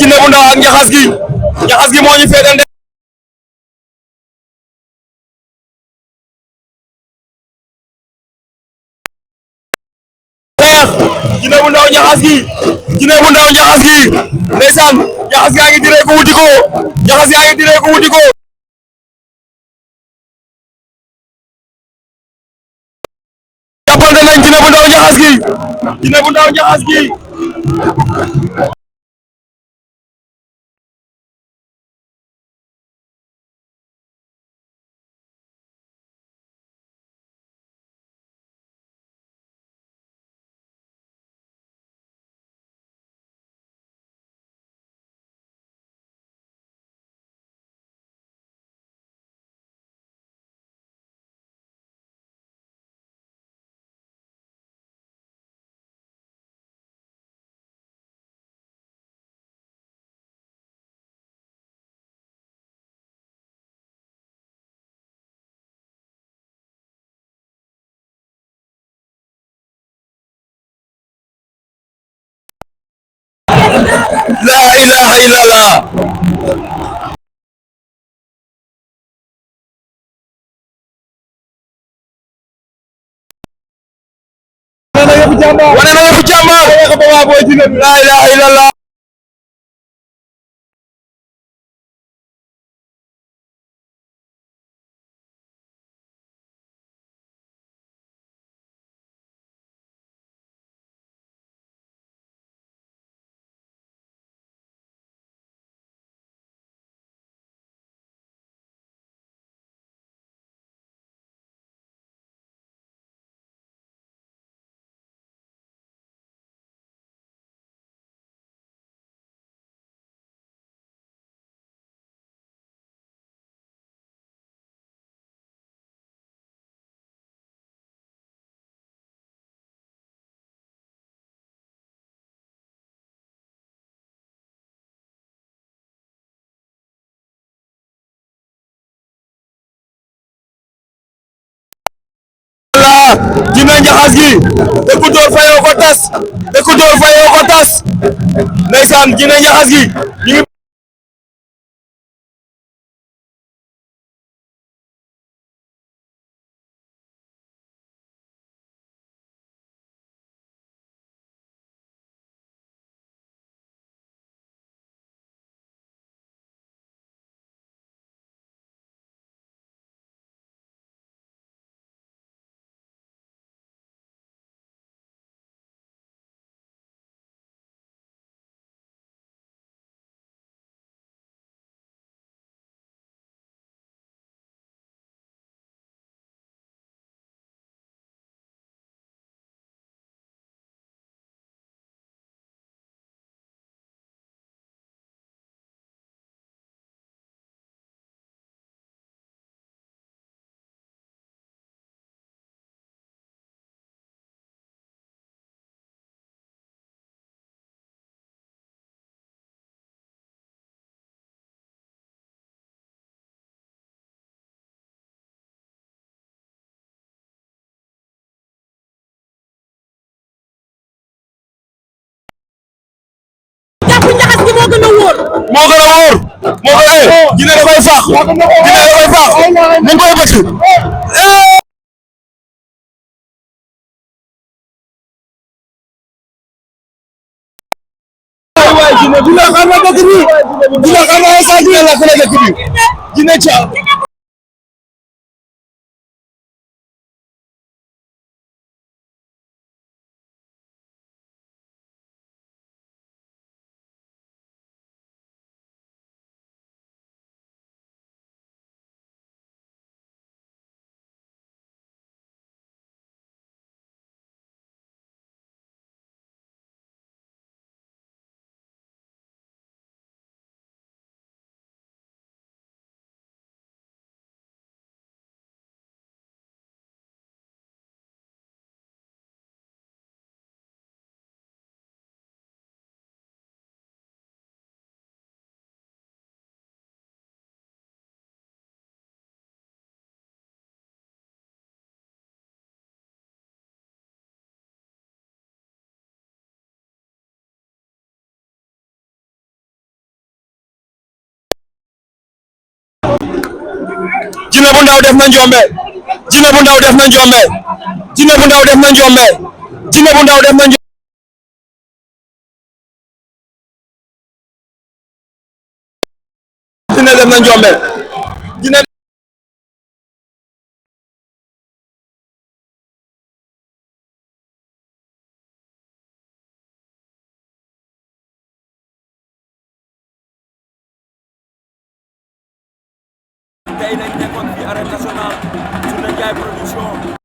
Jinne bu Ndaw ak Njaxas gi moo ñu féetante Jinne bu Ndaw Njaxas gi Jinne bu Ndaw Njaxas gi ndeysaan Njaxas gaa ngi diree ko wuti ko Njaxas gaa ngi diree ko wuti ko jàppante nañ Jinne bu Ndaw Njaxas gi Jinne bu Ndaw Njaxas gi la ilaha illallah wane na yëfu jàmbaar la ilaha illallah Jinne Njaxas gi dëkku door fayoo ko tas dëkku door fayoo ko tas ndeysaan Jinne Njaxas gi ñu ngi moo gën a wóor moo gën a Jinne da koy faax Jinne da koy faax mu ngi koy bëtt Jinne du la xam na dëkk bi du la xam na sa Jinne la ko la dëkk bi Jinne ca Jinne bu Ndaw def na njombe Jinne bu Ndaw def na njombe Jinne bu Ndaw def na njombe Jinne bu Ndaw def na njombe Jinne def na njombe Jinne tey lañ nekkoon fi arène nationale Diourbel Ndiaye production